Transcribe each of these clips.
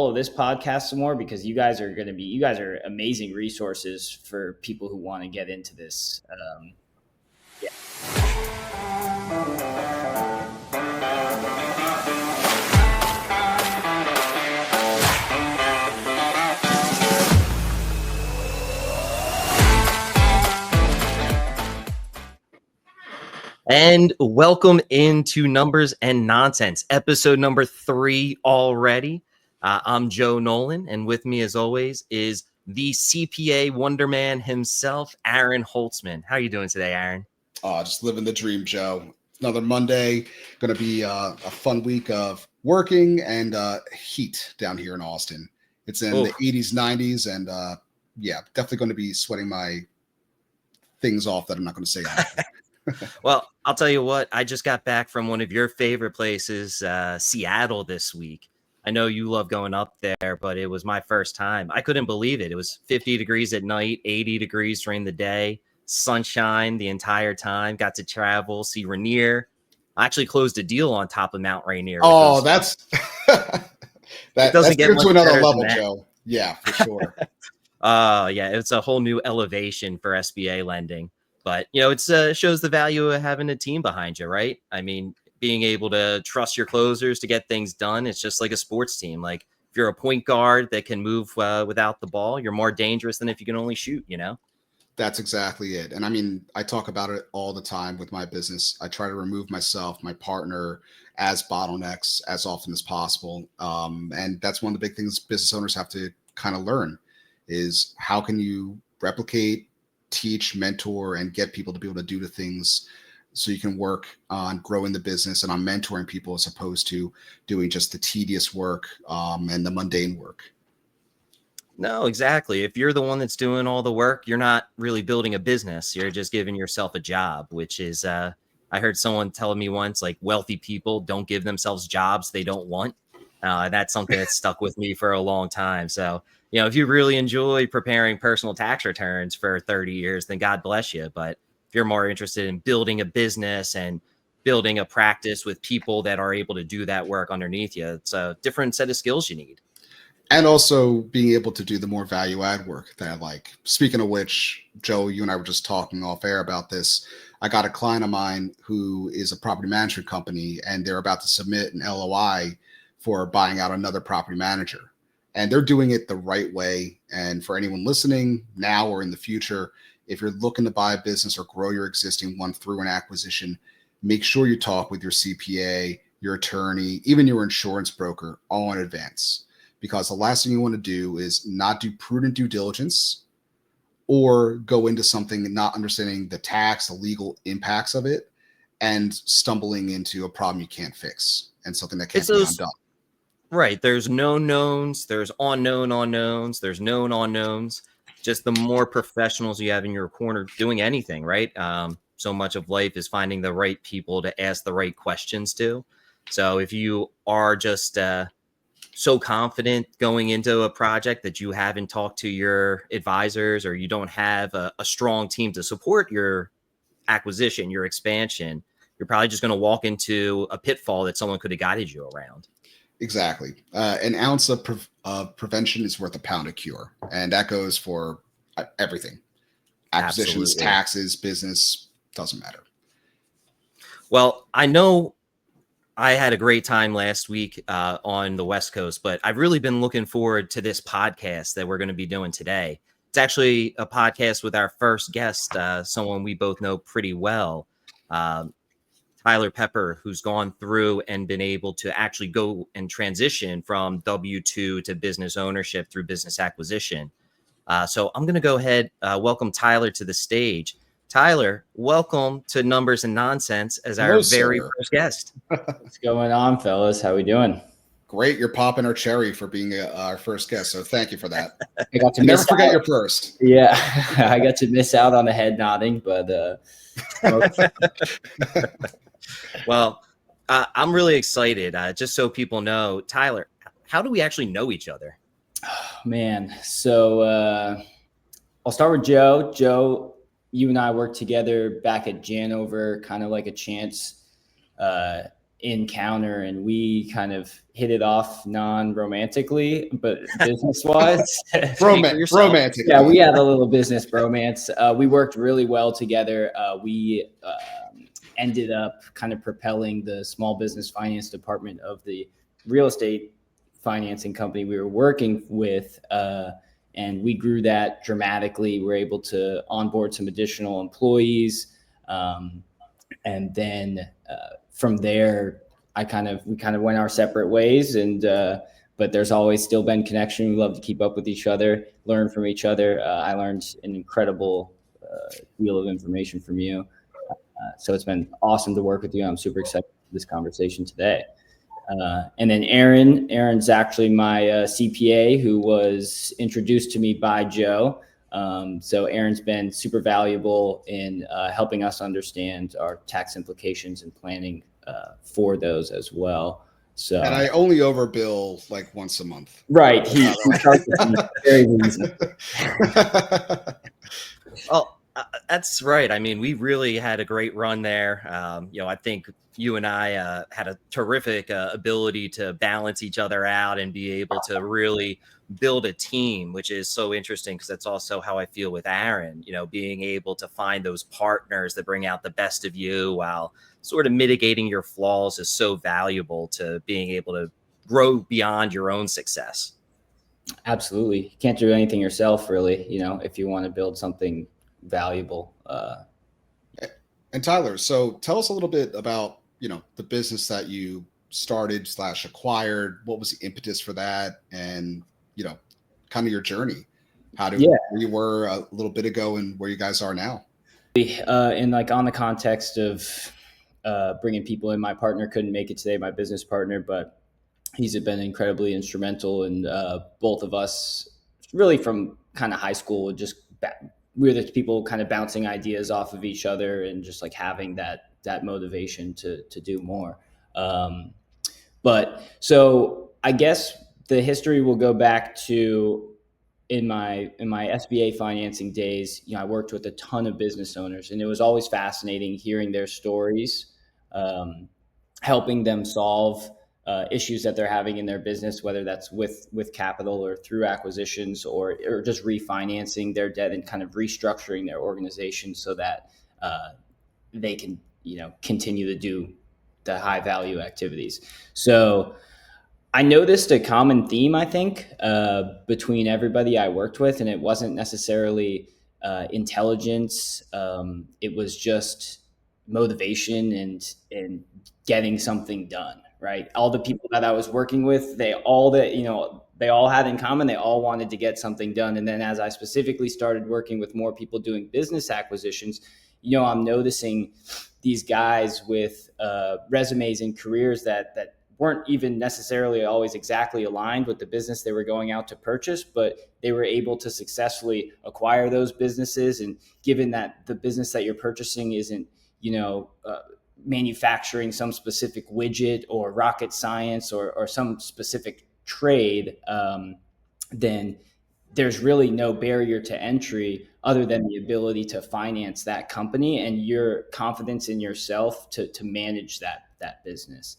follow this podcast some more because you guys are amazing resources for people who want to get into this. Yeah. And welcome into Numbers and Nonsense, episode number 3 already. I'm Joe Nolan, and with me, as always, is the CPA Wonderman himself, Aaron Holtzman. How are you doing today, Aaron? Just living the dream, Joe. Another Monday. Going to be a fun week of working and heat down here in Austin. It's in the 80s, 90s, and definitely going to be sweating my things off that I'm not going to say. Well, I'll tell you what, I just got back from one of your favorite places, Seattle, this week. I know you love going up there, but it was my first time. I couldn't believe it. It was 50 degrees at night, 80 degrees during the day, sunshine the entire time. Got to travel, see Rainier. I actually closed a deal on top of Mount Rainier. Oh, that's that doesn't get to another level, Joe. Yeah, for sure. It's a whole new elevation for SBA lending. But, it shows the value of having a team behind you, right? I mean, being able to trust your closers to get things done. It's just like a sports team. Like if you're a point guard that can move without the ball, you're more dangerous than if you can only shoot, That's exactly it. And I mean, I talk about it all the time with my business. I try to remove myself, my partner, as bottlenecks as often as possible. And that's one of the big things business owners have to kind of learn is how can you replicate, teach, mentor, and get people to be able to do the things so you can work on growing the business and on mentoring people as opposed to doing just the tedious work and the mundane work. No, exactly. If you're the one that's doing all the work, you're not really building a business. You're just giving yourself a job, which is, I heard someone telling me once, like wealthy people don't give themselves jobs they don't want. That's something that's stuck with me for a long time. So, if you really enjoy preparing personal tax returns for 30 years, then God bless you. But if you're more interested in building a business and building a practice with people that are able to do that work underneath you, it's a different set of skills you need. And also being able to do the more value add work that I like. Speaking of which, Joe, you and I were just talking off air about this. I got a client of mine who is a property management company, and they're about to submit an LOI for buying out another property manager. And they're doing it the right way. And for anyone listening now or in the future, if you're looking to buy a business or grow your existing one through an acquisition, make sure you talk with your CPA, your attorney, even your insurance broker all in advance. Because the last thing you want to do is not do prudent due diligence or go into something not understanding the tax, the legal impacts of it, and stumbling into a problem you can't fix and something that can't be undone. Right. There's known knowns, there's unknown unknowns, there's known unknowns. Just the more professionals you have in your corner doing anything, right? So much of life is finding the right people to ask the right questions to. So if you are just so confident going into a project that you haven't talked to your advisors or you don't have a strong team to support your acquisition, your expansion, you're probably just going to walk into a pitfall that someone could have guided you around. Exactly. An ounce of prevention is worth a pound of cure. And that goes for everything. Acquisitions, Absolutely. Taxes, business, doesn't matter. Well, I know I had a great time last week on the West Coast, but I've really been looking forward to this podcast that we're going to be doing today. It's actually a podcast with our first guest, someone we both know pretty well, Tyler Peper, who's gone through and been able to actually go and transition from W-2 to business ownership through business acquisition. So I'm going to go ahead, welcome Tyler to the stage. Tyler, welcome to Numbers and Nonsense as our very first guest. What's going on, fellas? How we doing? Great. You're popping our cherry for being our first guest. So thank you for that. I got to never forget your first. Yeah, I got to miss out on the head nodding, but well, I'm really excited. Just so people know, Tyler, how do we actually know each other? Oh, man, so I'll start with Joe. Joe, you and I worked together back at Janover, kind of like a chance encounter, and we kind of hit it off non-romantically, but business-wise. Romantic. Yeah, we had a little business bromance. We worked really well together. We ended up kind of propelling the small business finance department of the real estate financing company we were working with, and we grew that dramatically. We were able to onboard some additional employees, and then from there, we kind of went our separate ways. And but there's always still been connection. We love to keep up with each other, learn from each other. I learned an incredible deal of information from you. So it's been awesome to work with you. I'm super excited for this conversation today. And then Aaron's actually my CPA, who was introduced to me by Joe. So Aaron's been super valuable in helping us understand our tax implications and planning for those as well. So, and I only overbill like once a month. Right. He starts very easy. Well, that's right. I mean, we really had a great run there. I think you and I had a terrific ability to balance each other out and be able to really build a team, which is so interesting because that's also how I feel with Aaron, being able to find those partners that bring out the best of you while sort of mitigating your flaws is so valuable to being able to grow beyond your own success. Absolutely. You can't do anything yourself, really, if you want to build something valuable. And Tyler, so tell us a little bit about, the business that you started / acquired. What was the impetus for that? And, kind of your journey, where you were a little bit ago and where you guys are now. And like on the context of bringing people in, my partner couldn't make it today, my business partner, but he's been incredibly instrumental in both of us really from kind of high school. We're the people kind of bouncing ideas off of each other and just like having that motivation to do more. But so I guess the history will go back to in my SBA financing days. I worked with a ton of business owners, and it was always fascinating hearing their stories, helping them solve issues that they're having in their business, whether that's with capital or through acquisitions or just refinancing their debt and kind of restructuring their organization so that they can, continue to do the high value activities. So I noticed a common theme, I think, between everybody I worked with, and it wasn't necessarily intelligence. It was just motivation and getting something done, right? All the people that I was working with, they all had in common, they all wanted to get something done. And then as I specifically started working with more people doing business acquisitions, I'm noticing these guys with resumes and careers that weren't even necessarily always exactly aligned with the business they were going out to purchase, but they were able to successfully acquire those businesses. And given that the business that you're purchasing isn't, manufacturing some specific widget or rocket science or some specific trade, then there's really no barrier to entry other than the ability to finance that company and your confidence in yourself to manage that business.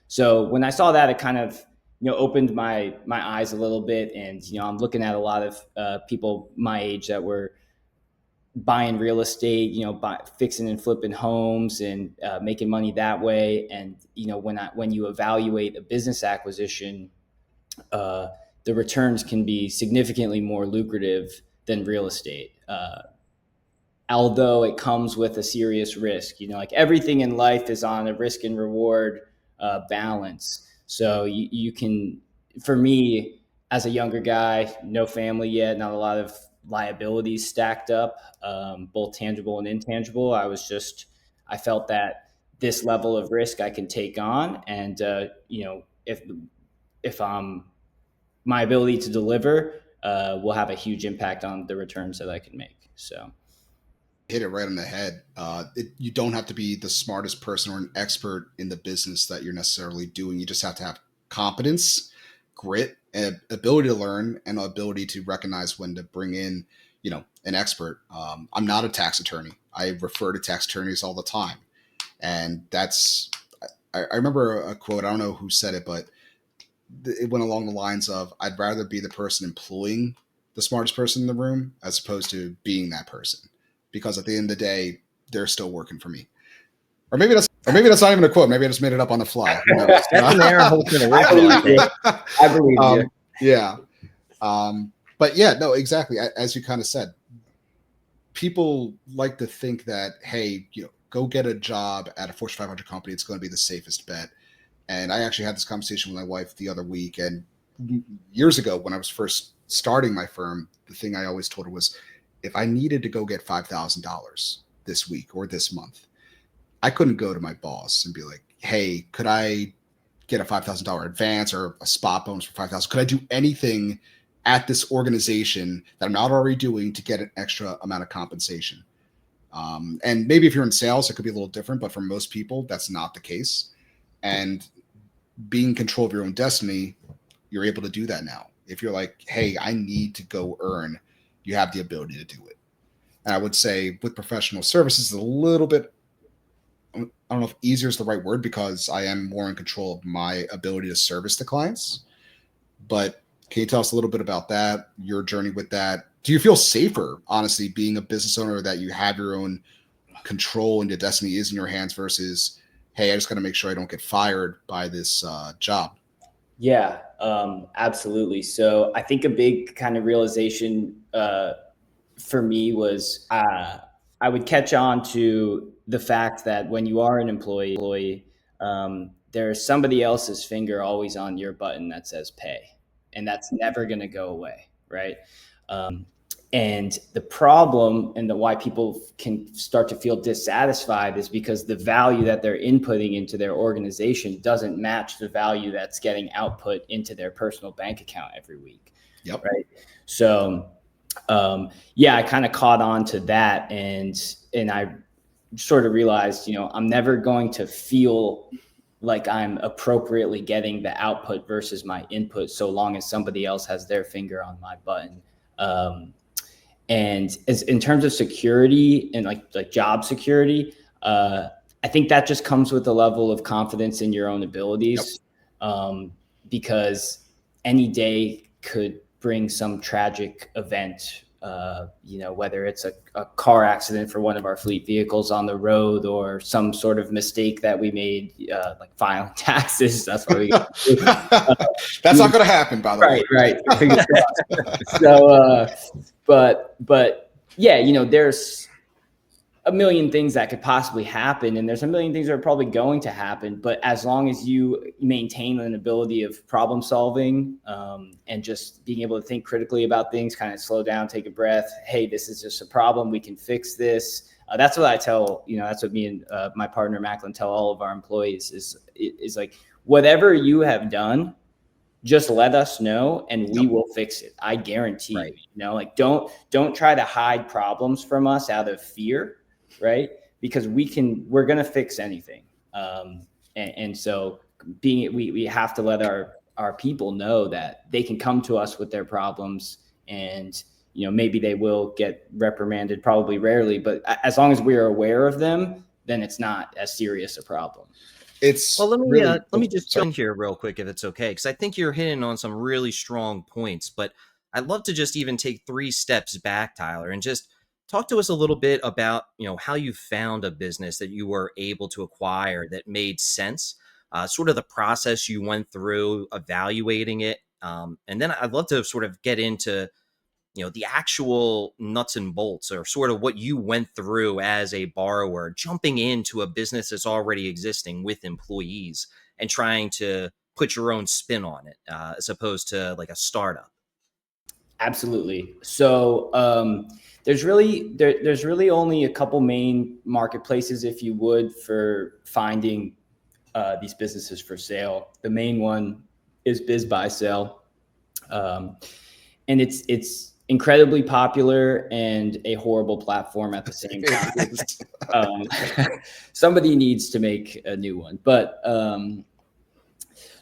So when I saw that, it kind of, opened my eyes a little bit. And, I'm looking at a lot of people my age that were buying real estate, fixing and flipping homes and making money that way. And, when you evaluate a business acquisition, the returns can be significantly more lucrative than real estate. Although it comes with a serious risk, like everything in life is on a risk and reward balance. So you can, for me, as a younger guy, no family yet, not a lot of liabilities stacked up, both tangible and intangible. I felt that this level of risk I can take on. And, if my ability to deliver will have a huge impact on the returns that I can make. So hit it right on the head. You don't have to be the smartest person or an expert in the business that you're necessarily doing. You just have to have competence, grit, and ability to learn, and ability to recognize when to bring in, an expert. I'm not a tax attorney. I refer to tax attorneys all the time, and I remember a quote. I don't know who said it, but it went along the lines of, "I'd rather be the person employing the smartest person in the room as opposed to being that person, because at the end of the day, they're still working for me." Or maybe that's not even a quote. Maybe I just made it up on the fly. Who knows? That's an Aaron Holtzman I original, I believe you. think. I believe you. Yeah. But yeah, no, exactly. As you kind of said, people like to think that, hey, go get a job at a Fortune 500 company. It's going to be the safest bet. And I actually had this conversation with my wife the other week. And years ago, when I was first starting my firm, the thing I always told her was, if I needed to go get $5,000 this week or this month, I couldn't go to my boss and be like, hey, could I get a $5,000 advance or a spot bonus for 5,000? Could I do anything at this organization that I'm not already doing to get an extra amount of compensation? And maybe if you're in sales, it could be a little different, but for most people, that's not the case. And being in control of your own destiny, you're able to do that now. If you're like, hey, I need to go earn, you have the ability to do it. And I would say with professional services, a little bit, I don't know if easier is the right word, because I am more in control of my ability to service the clients. But can you tell us a little bit about that, your journey with that? Do you feel safer, honestly, being a business owner, that you have your own control and your destiny is in your hands versus, hey, I just got to make sure I don't get fired by this job? Yeah, absolutely. So I think a big kind of realization for me was I would catch on to the fact that when you are an employee, there's somebody else's finger always on your button that says pay, and that's never going to go away, right? And the problem and why people can start to feel dissatisfied is because the value that they're inputting into their organization doesn't match the value that's getting output into their personal bank account every week. Yep. Right. So, I kind of caught on to that, and I sort of realized, I'm never going to feel like I'm appropriately getting the output versus my input so long as somebody else has their finger on my button. And as in terms of security and like job security, I think that just comes with a level of confidence in your own abilities. Yep. Because any day could bring some tragic event, whether it's a car accident for one of our fleet vehicles on the road, or some sort of mistake that we made, like filing taxes. That's why we that's not going to happen, by the way. Right. So, but yeah, there's a million things that could possibly happen, and there's a million things that are probably going to happen. But as long as you maintain an ability of problem solving, and just being able to think critically about things, kind of slow down, take a breath. Hey, this is just a problem. We can fix this. That's what I tell, that's what me and my partner Macklin tell all of our employees is like, whatever you have done, just let us know and we will fix it. I guarantee Right. you, like, don't try to hide problems from us out of fear. Right. Because we're going to fix anything. And so we have to let our people know that they can come to us with their problems, and, maybe they will get reprimanded, probably rarely, but as long as we're aware of them, then it's not as serious a problem. Let me just jump in here real quick, if it's okay, because I think you're hitting on some really strong points. But I'd love to just even take 3 steps back, Tyler, and just talk to us a little bit about how you found a business that you were able to acquire that made sense, sort of the process you went through evaluating it, and then I'd love to sort of get into the actual nuts and bolts, or sort of what you went through as a borrower, jumping into a business that's already existing with employees and trying to put your own spin on it, as opposed to like a startup. Absolutely. So there's really only a couple main marketplaces, if you would, for finding these businesses for sale. The main one is BizBuySell. And it's incredibly popular and a horrible platform at the same time. Somebody needs to make a new one. But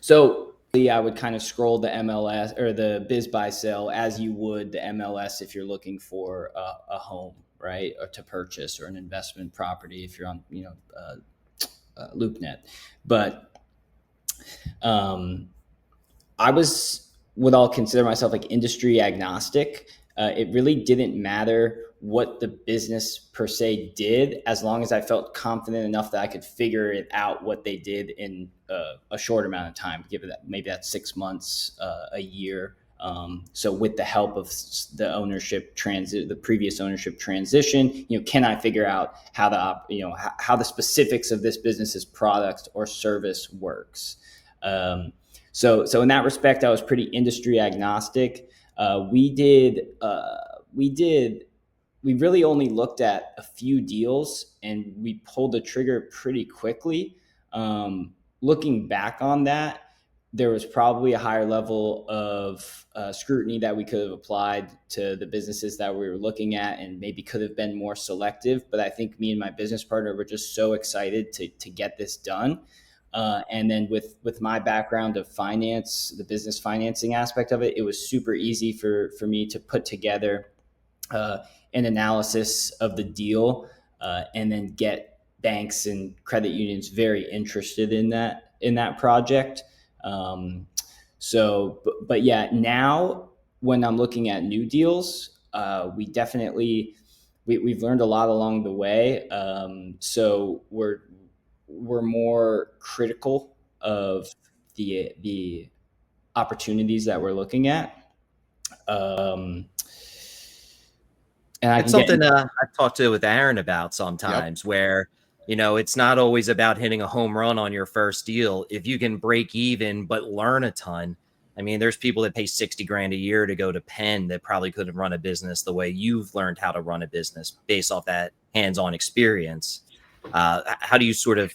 so I would kind of scroll the MLS or the BizBuySell as you would the MLS if you're looking for a home, right, or to purchase, or an investment property if you're on, LoopNet. But I was what I'll consider myself like industry agnostic. It really didn't matter what the business per se did, as long as I felt confident enough that I could figure it out what they did in a short amount of time. Give it that, maybe that's 6 months, a year. So with the help of the the previous ownership transition, can I figure out how how the specifics of this business's product or service works? So in that respect, I was pretty industry agnostic. We really only looked at a few deals, and we pulled the trigger pretty quickly. Looking back on that, there was probably a higher level of scrutiny that we could have applied to the businesses that we were looking at, and maybe could have been more selective. But I think me and my business partner were just so excited to get this done. And then with my background of finance, the business financing aspect of it, it was super easy for me to put together an analysis of the deal, and then get banks and credit unions very interested in that project. But yeah, now when I'm looking at new deals, we've learned a lot along the way. So we're more critical of the opportunities that we're looking at. And it's something I've talked to with Aaron about sometimes, where, it's not always about hitting a home run on your first deal. If you can break even, but learn a ton. I mean, there's people that pay 60 grand a year to go to Penn that probably couldn't run a business the way you've learned how to run a business based off that hands-on experience. How do you sort of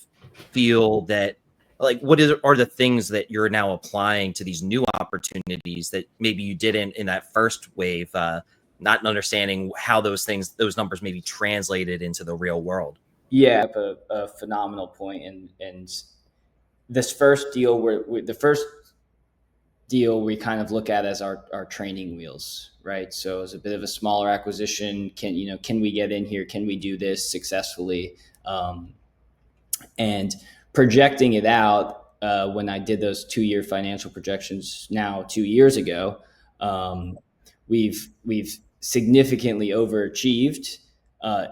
feel that, like, are the things that you're now applying to these new opportunities that maybe you didn't in that first wave, not understanding how those numbers may be translated into the real world? Yeah, a phenomenal point. And this first deal, we kind of look at as our training wheels, right? So it's a bit of a smaller acquisition. Can we get in here? Can we do this successfully? And projecting it out, when I did those 2-year financial projections now 2 years ago, we've significantly overachieved,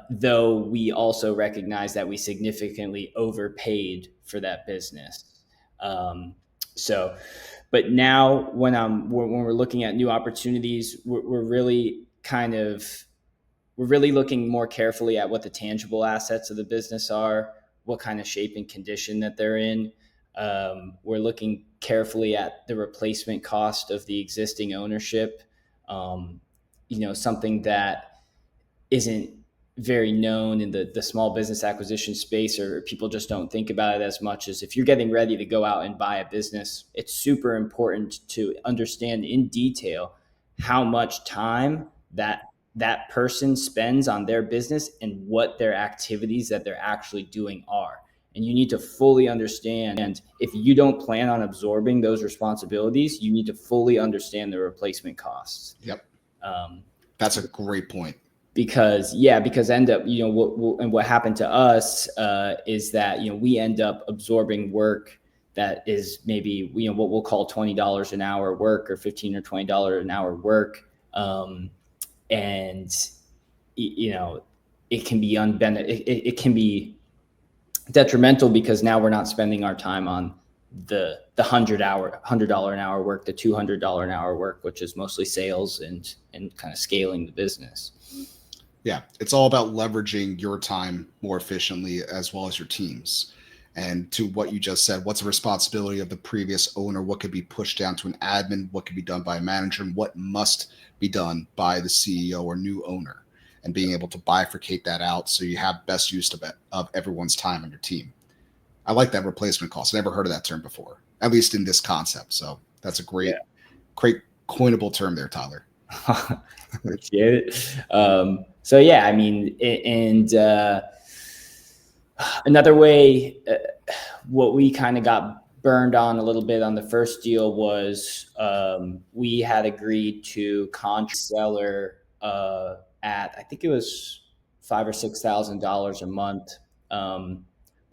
though we also recognize that we significantly overpaid for that business. But now when we're looking at new opportunities, we're really looking more carefully at what the tangible assets of the business are, what kind of shape and condition that they're in. We're looking carefully at the replacement cost of the existing ownership. Something that isn't very known in the small business acquisition space, or people just don't think about it as much, as if you're getting ready to go out and buy a business, it's super important to understand in detail how much time that person spends on their business and what their activities that they're actually doing are. And you need to fully understand, and if you don't plan on absorbing those responsibilities, you need to fully understand the replacement costs. Yep. That's a great point. Because end up, what happened to us is that, we end up absorbing work that is maybe, what we'll call $20 an hour work, or $15 or $20 an hour work. And it can be it can be detrimental, because now we're not spending our time on the $100 an hour work, the $200 an hour work, which is mostly sales and kind of scaling the business. Yeah, it's all about leveraging your time more efficiently, as well as your teams. And to what you just said, what's the responsibility of the previous owner? What could be pushed down to an admin? What could be done by a manager? And what must be done by the CEO or new owner? And being able to bifurcate that out so you have best use of everyone's time on your team. I like that replacement cost. I never heard of that term before, at least in this concept. So that's a great coinable term there, Tyler. Appreciate it. So yeah, I mean, and another way, what we kind of got burned on a little bit on the first deal was, we had agreed to contract seller at, I think it was $5,000 or $6,000 a month.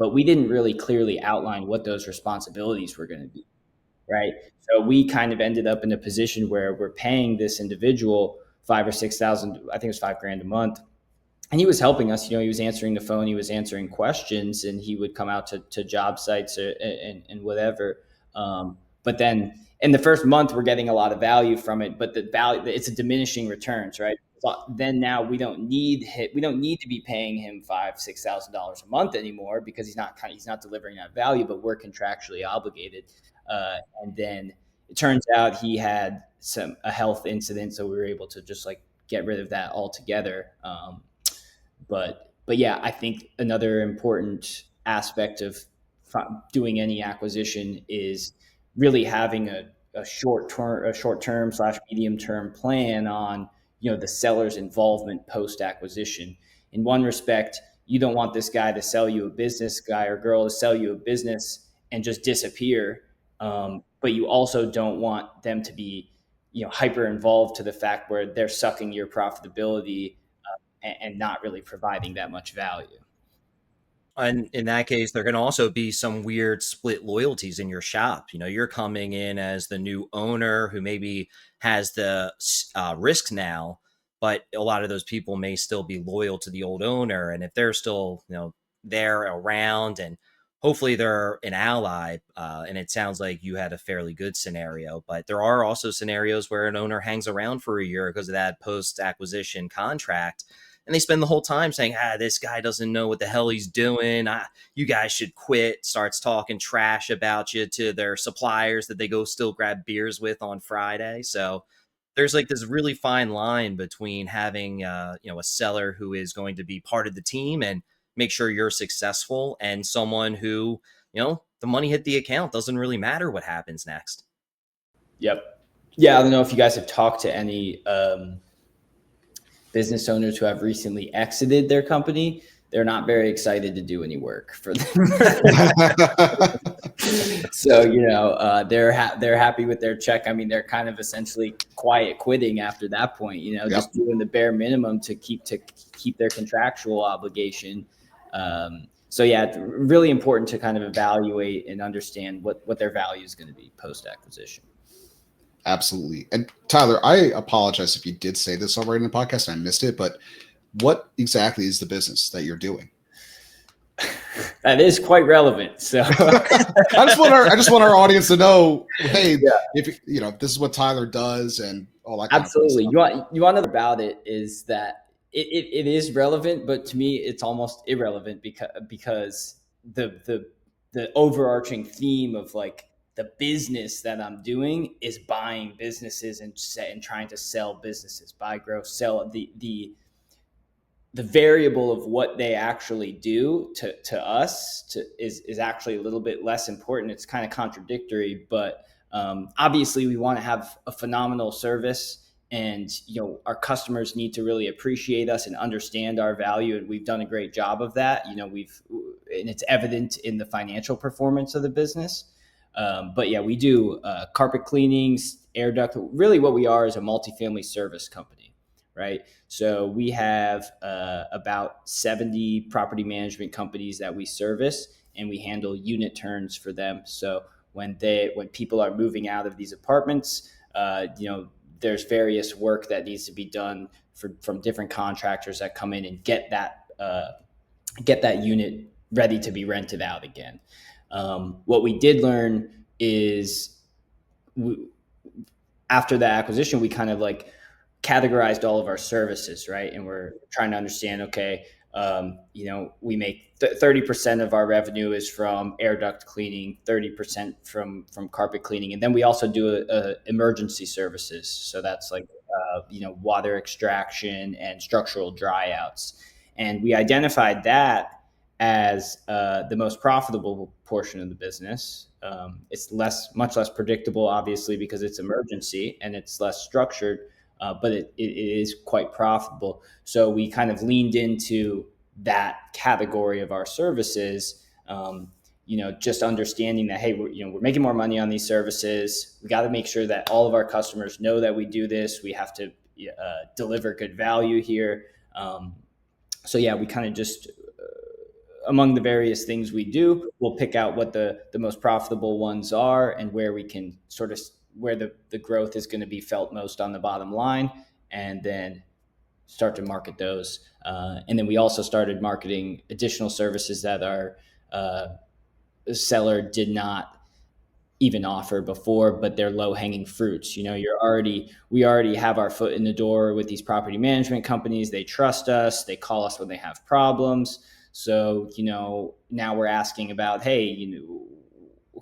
but we didn't really clearly outline what those responsibilities were going to be, right? So we kind of ended up in a position where we're paying this individual 5 or 6 thousand, I think it was $5,000 a month, and he was helping us. He was answering the phone, he was answering questions, and he would come out to job sites and whatever. But then in the first month, we're getting a lot of value from it, but the value, it's a diminishing returns, right? So then now we don't need to be paying him $5,000-6,000 a month anymore, because he's not delivering that value, but we're contractually obligated. And then it turns out he had a health incident, so we were able to just like get rid of that altogether. But yeah, I think another important aspect of doing any acquisition is really having a short term / medium term plan on the seller's involvement post acquisition. In one respect, you don't want this guy to sell you a business, guy or girl to sell you a business and just disappear. But you also don't want them to be hyper involved to the fact where they're sucking your profitability and not really providing that much value. And in that case, there can also be some weird split loyalties in your shop. You're coming in as the new owner who maybe has the risk now, but a lot of those people may still be loyal to the old owner. And if they're still, there around, and hopefully they're an ally, and it sounds like you had a fairly good scenario, but there are also scenarios where an owner hangs around for a year because of that post-acquisition contract. And they spend the whole time saying, this guy doesn't know what the hell he's doing. You guys should quit. Starts talking trash about you to their suppliers that they go still grab beers with on Friday. So there's like this really fine line between having, a seller who is going to be part of the team and make sure you're successful, and someone who, the money hit the account, doesn't really matter what happens next. Yep. Yeah. I don't know if you guys have talked to any, business owners who have recently exited their company. They're not very excited to do any work for them. So, they're happy with their check. I mean, they're kind of essentially quiet quitting after that point, Yep. just doing the bare minimum to keep their contractual obligation. So yeah, it's really important to kind of evaluate and understand what their value is going to be post acquisition. Absolutely. And Tyler, I apologize if you did say this already in the podcast and I missed it, but what exactly is the business that you're doing? That is quite relevant. So I just want our audience to know, hey, if this is what Tyler does and all that. Absolutely. You want to know about it is that it is relevant, but to me it's almost irrelevant because the overarching theme of like the business that I'm doing is buying businesses and trying to sell businesses, buy, grow, sell. The variable of what they actually do to us is actually a little bit less important. It's kind of contradictory, but obviously we want to have a phenomenal service, and our customers need to really appreciate us and understand our value, and we've done a great job of that. And it's evident in the financial performance of the business. But yeah, we do carpet cleanings, air duct. Really what we are is a multifamily service company, right? So we have about 70 property management companies that we service, and we handle unit turns for them. So when people are moving out of these apartments, there's various work that needs to be done from different contractors that come in and get that unit ready to be rented out again. What we did learn is after the acquisition, we kind of like categorized all of our services, right? And we're trying to understand, okay, we make 30% of our revenue is from air duct cleaning, 30% from carpet cleaning. And then we also do emergency services. So that's like, water extraction and structural dry outs. And we identified that as the most profitable portion of the business. It's much less predictable, obviously, because it's emergency and it's less structured, but it is quite profitable. So we kind of leaned into that category of our services, just understanding that, hey, we're making more money on these services. We got to make sure that all of our customers know that we do this. We have to deliver good value here. So yeah, we kind of just among the various things we do, we'll pick out what the most profitable ones are and where we can sort of where the growth is going to be felt most on the bottom line, and then start to market those. And then we also started marketing additional services that our seller did not even offer before, but they're low hanging fruits. We already have our foot in the door with these property management companies. They trust us. They call us when they have problems. So, now we're asking about, hey,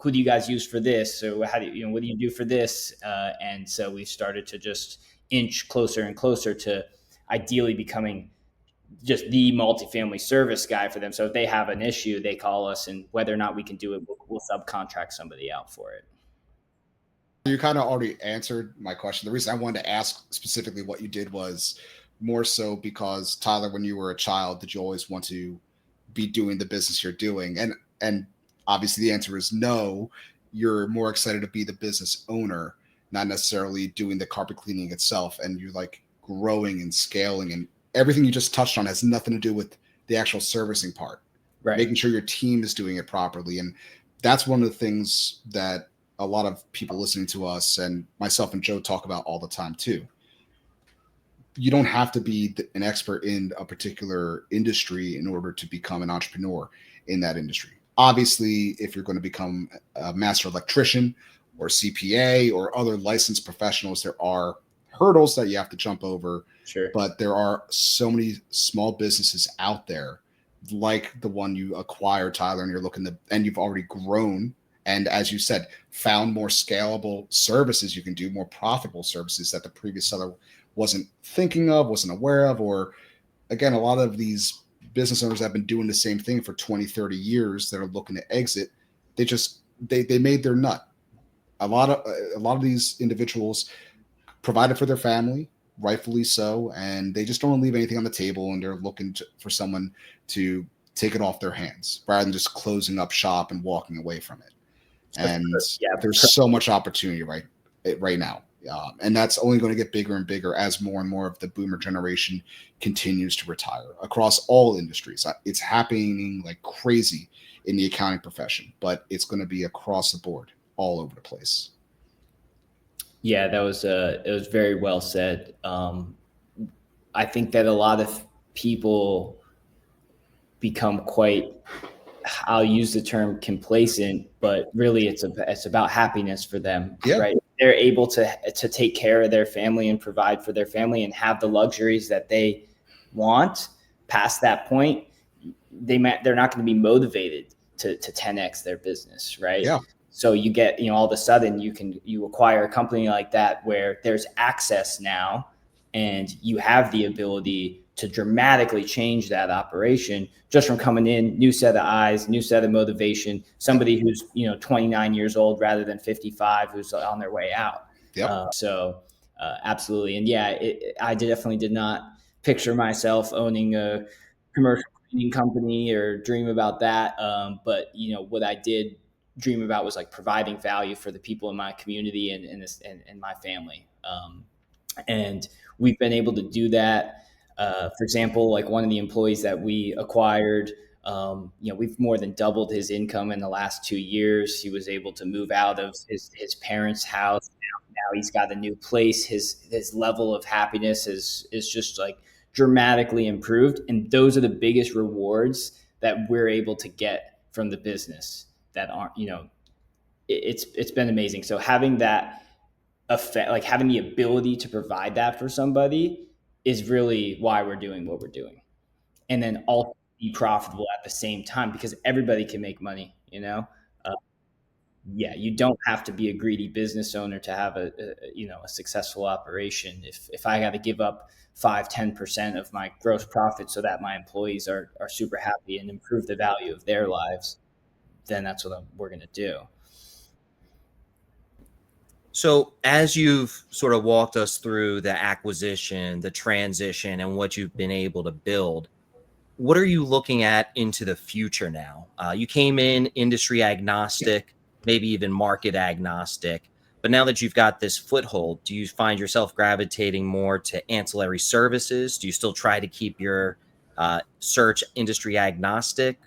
who do you guys use for this? So how do what do you do for this? And so we started to just inch closer and closer to ideally becoming just the multifamily service guy for them. So if they have an issue, they call us, and whether or not we can do it, we'll subcontract somebody out for it. You kind of already answered my question. The reason I wanted to ask specifically what you did was more so because, Tyler, when you were a child, did you always want to be doing the business you're doing? And obviously the answer is no. You're more excited to be the business owner, not necessarily doing the carpet cleaning itself. And you're like growing and scaling, and everything you just touched on has nothing to do with the actual servicing part, Right? Making sure your team is doing it properly. And that's one of the things that a lot of people listening to us and myself and Joe talk about all the time too. You don't have to be an expert in a particular industry in order to become an entrepreneur in that industry. Obviously, if you're going to become a master electrician or CPA or other licensed professionals, there are hurdles that you have to jump over. Sure. But there are so many small businesses out there like the one you acquired, Tyler, and you've already grown. And as you said, found more scalable services you can do, more profitable services that the previous seller wasn't thinking of, wasn't aware of. Or again, a lot of these business owners have been doing the same thing for 20, 30 years that are looking to exit. They made their nut. A lot of these individuals provided for their family, rightfully so, and they just don't want to leave anything on the table, and they're looking for someone to take it off their hands rather than just closing up shop and walking away from it. And there's so much opportunity right now. And that's only going to get bigger and bigger as more and more of the boomer generation continues to retire across all industries. It's happening like crazy in the accounting profession, but it's going to be across the board, all over the place. Yeah, it was very well said. I think that a lot of people become quite, I'll use the term complacent, but really it's about happiness for them, right? They're able to take care of their family and provide for their family and have the luxuries that they want. Past that point, they're not going to be motivated to 10x their business, right? Yeah. So you get, all of a sudden you acquire a company like that where there's access now, and you have the ability to dramatically change that operation just from coming in, new set of eyes, new set of motivation, somebody who's, 29 years old rather than 55 who's on their way out. Yep. Absolutely. And yeah, I definitely did not picture myself owning a commercial cleaning company or dream about that. But what I did dream about was like providing value for the people in my community and my family. And we've been able to do that. For example, like one of the employees that we acquired, we've more than doubled his income in the last 2 years. He was able to move out of his parents' house. Now he's got a new place. His level of happiness is just like dramatically improved. And those are the biggest rewards that we're able to get from the business that aren't, it's been amazing. So having that effect, like having the ability to provide that for somebody, is really why we're doing what we're doing. And then also be profitable at the same time, because everybody can make money, you don't have to be a greedy business owner to have a successful operation. If I got to give up 5-10% of my gross profit so that my employees are super happy and improve the value of their lives, then that's what we're going to do. So as you've sort of walked us through the acquisition, the transition, and what you've been able to build, what are you looking at into the future now? You came in industry agnostic, maybe even market agnostic, but now that you've got this foothold, do you find yourself gravitating more to ancillary services? Do you still try to keep your search industry agnostic.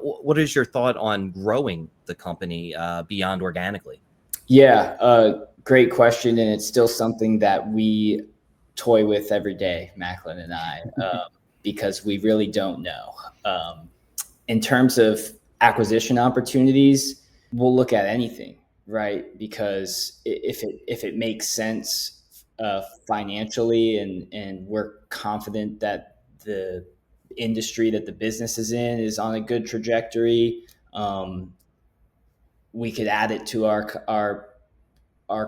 What is your thought on growing the company beyond organically? Yeah, great question. And it's still something that we toy with every day, Macklin and I, because we really don't know. In terms of acquisition opportunities, we'll look at anything, right? Because if it makes sense financially, and we're confident that the industry that the business is in is on a good trajectory, we could add it to our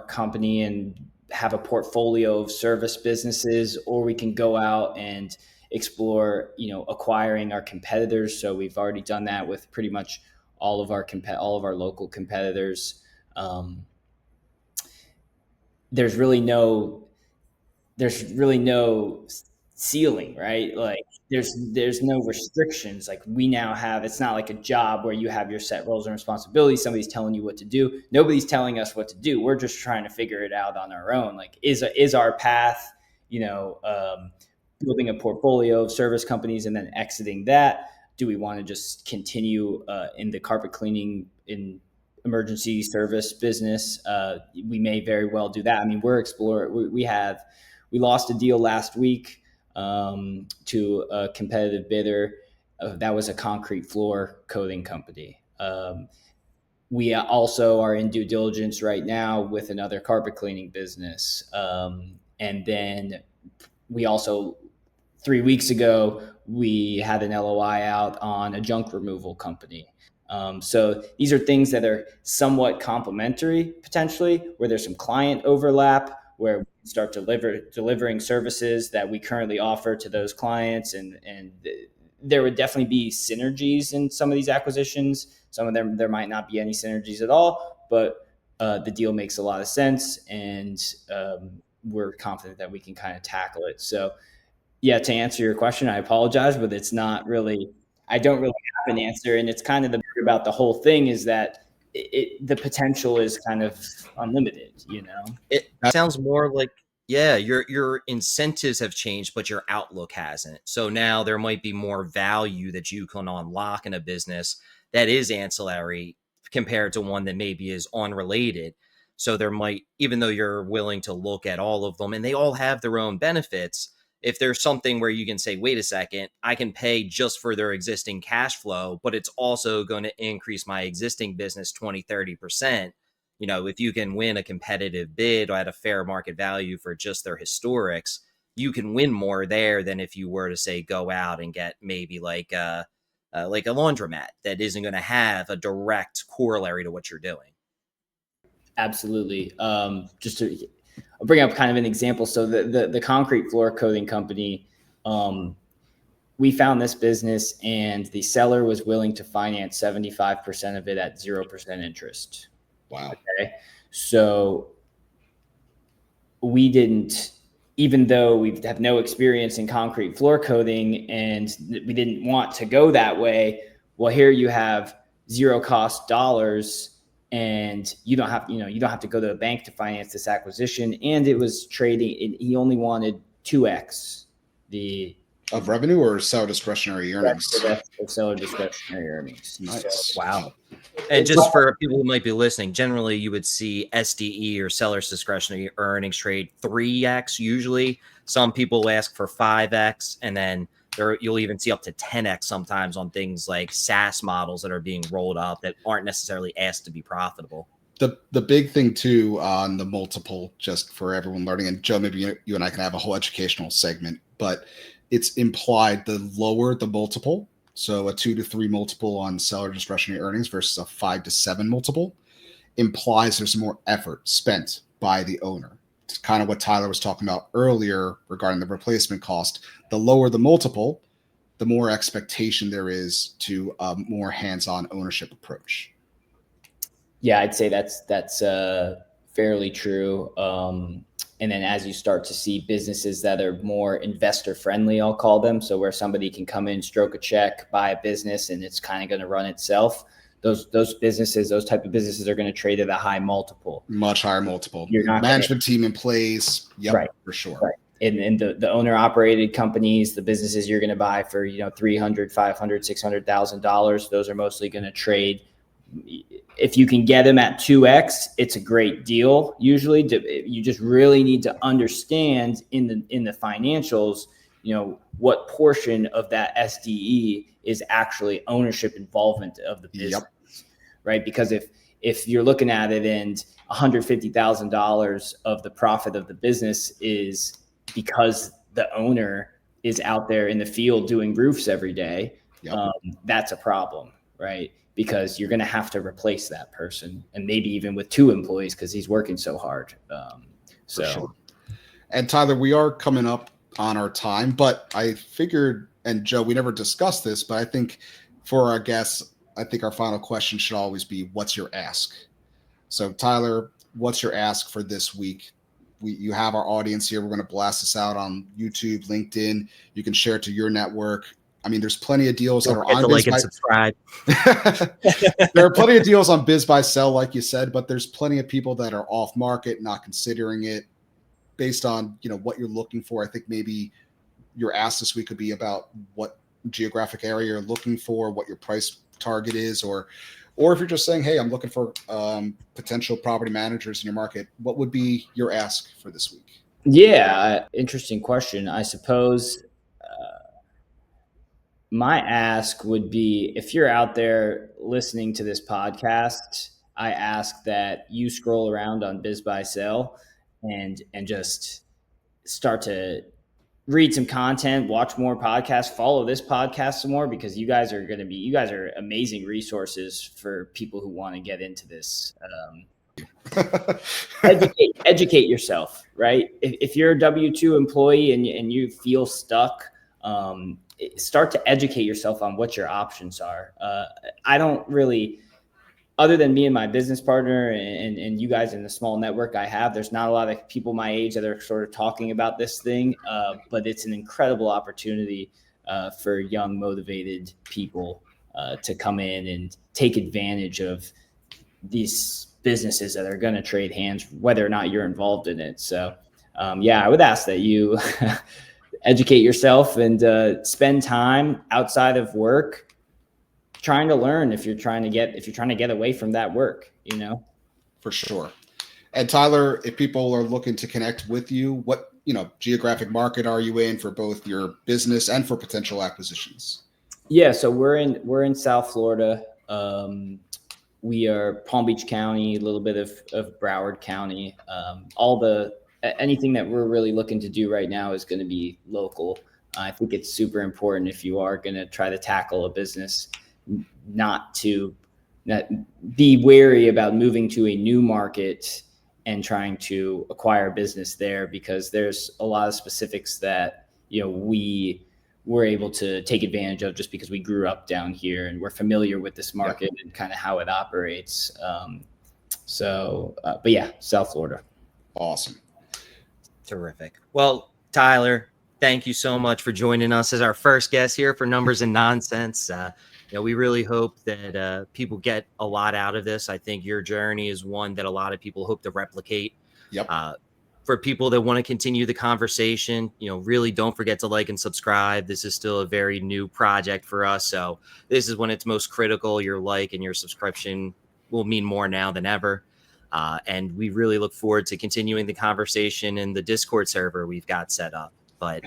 company and have a portfolio of service businesses, or we can go out and explore, acquiring our competitors. So we've already done that with pretty much all of our local competitors. There's really no ceiling, right? Like there's no restrictions. Like we now have, it's not like a job where you have your set roles and responsibilities. Somebody's telling you what to do. Nobody's telling us what to do. We're just trying to figure it out on our own. Like is our path, building a portfolio of service companies and then exiting that? Do we want to just continue in the carpet cleaning in emergency service business? We may very well do that. I mean, we're exploring. We lost a deal last week to a competitive bidder. That was a concrete floor coating company. We also are in due diligence right now with another carpet cleaning business. And then we also, 3 weeks ago, we had an LOI out on a junk removal company. So these are things that are somewhat complementary, potentially, where there's some client overlap, where we can start delivering services that we currently offer to those clients. And there would definitely be synergies in some of these acquisitions. Some of them, there might not be any synergies at all, but the deal makes a lot of sense, and we're confident that we can kind of tackle it. So yeah, to answer your question, I apologize, but it's not really, I don't really have an answer. And it's kind of the bit about the whole thing is that the potential is kind of unlimited, It sounds more like, yeah, your incentives have changed, but your outlook hasn't. So now there might be more value that you can unlock in a business that is ancillary compared to one that maybe is unrelated. So there might, even though you're willing to look at all of them and they all have their own benefits, if there's something where you can say, wait a second, I can pay just for their existing cash flow, but it's also going to increase my existing business 20, 30%. If you can win a competitive bid at a fair market value for just their historics, you can win more there than if you were to say go out and get maybe like a laundromat that isn't going to have a direct corollary to what you're doing. Absolutely. Just to I'll bring up kind of an example. So the concrete floor coating company, we found this business, and the seller was willing to finance 75% of it at 0% interest. Wow. Okay. So we didn't, even though we have no experience in concrete floor coating and we didn't want to go that way. Well, here you have zero cost dollars, and you don't have to go to a bank to finance this acquisition. And it was trading, he only wanted 2x of revenue or seller discretionary earnings. Of seller discretionary earnings. Nice. So, wow. And just for people who might be listening, generally you would see SDE or seller's discretionary earnings trade 3x usually. Some people ask for 5x, and then you'll even see up to 10x sometimes on things like SaaS models that are being rolled out that aren't necessarily asked to be profitable. The big thing too on the multiple, just for everyone learning, and Joe, maybe you and I can have a whole educational segment, but it's implied the lower the multiple, so a 2 to 3 multiple on seller discretionary earnings versus a 5 to 7 multiple, implies there's more effort spent by the owner. It's kind of what Tyler was talking about earlier regarding the replacement cost. The lower the multiple, the more expectation there is to a more hands-on ownership approach. Yeah, I'd say that's fairly true. And then as you start to see businesses that are more investor friendly, I'll call them, so where somebody can come in, stroke a check, buy a business, and it's kind of going to run itself. Those type of businesses are going to trade at a high multiple. Much higher multiple. You're not management team in place. Yep, right, for sure. Right. in the owner operated companies, the businesses you're going to buy for, $300,000, $500,000, $600,000, those are mostly going to trade. If you can get them at 2x, it's a great deal. Usually you just really need to understand in the financials, what portion of that SDE is actually ownership involvement of the business, right? Because if you're looking at it and $150,000 of the profit of the business is because the owner is out there in the field doing roofs every day, that's a problem, right? Because you're going to have to replace that person, and maybe even with 2 employees because he's working so hard. Sure. And Tyler, we are coming up on our time, but I figured, and Joe, we never discussed this, but I think for our guests, I think our final question should always be, what's your ask? So Tyler, what's your ask for this week? You have our audience here. We're going to blast this out on YouTube, LinkedIn. You can share it to your network. I mean, there's plenty of deals that are on like and subscribe. There are plenty of deals on BizBuySell, like you said, but there's plenty of people that are off market, not considering it based on, what you're looking for. I think maybe your ask this week could be about what geographic area you're looking for, what your price target is, or if you're just saying, hey, I'm looking for potential property managers in your market, what would be your ask for this week? Yeah, interesting question. I suppose my ask would be, if you're out there listening to this podcast, I ask that you scroll around on BizBuySell and just start to read some content, watch more podcasts, follow this podcast some more, because you guys are amazing resources for people who want to get into this. Educate yourself, right? If you're a W-2 employee and you feel stuck, start to educate yourself on what your options are. I don't really, other than me and my business partner and you guys in the small network I have, there's not a lot of people my age that are sort of talking about this thing, but it's an incredible opportunity for young, motivated people to come in and take advantage of these businesses that are going to trade hands, whether or not you're involved in it. So, I would ask that you educate yourself and spend time outside of work trying to learn if you're trying to get away from that work, For sure. And Tyler, if people are looking to connect with you, what, geographic market are you in for both your business and for potential acquisitions? Yeah. So we're in South Florida. We are Palm Beach County, a little bit of Broward County. Anything that we're really looking to do right now is going to be local. I think it's super important if you are going to try to tackle a business, not be wary about moving to a new market and trying to acquire business there, because there's a lot of specifics that, we were able to take advantage of just because we grew up down here and we're familiar with this market and kind of how it operates. But yeah, South Florida. Awesome. Terrific. Well, Tyler, thank you so much for joining us as our first guest here for Numbers and Nonsense. We really hope that people get a lot out of this. I think your journey is one that a lot of people hope to replicate. Yep. For people that want to continue the conversation, really don't forget to like and subscribe. This is still a very new project for us. So this is when it's most critical. Your like and your subscription will mean more now than ever. And we really look forward to continuing the conversation in the Discord server we've got set up. But,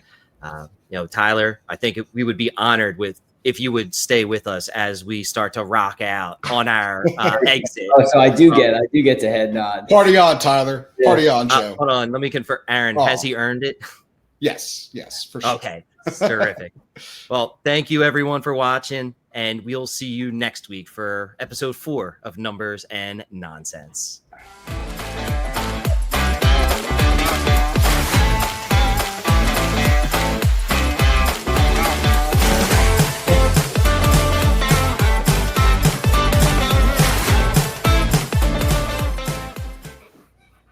Tyler, I think we would be honored if you would stay with us as we start to rock out on our exit. Oh, so I do get to head nod. Party on, Tyler. Yeah. Party on, Joe. Hold on. Let me confirm. Aaron, has he earned it? Yes, for sure. Okay. Terrific. Well, thank you everyone for watching, and we'll see you next week for episode 4 of Numbers and Nonsense.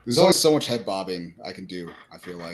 There's only so much head bobbing I can do, I feel like.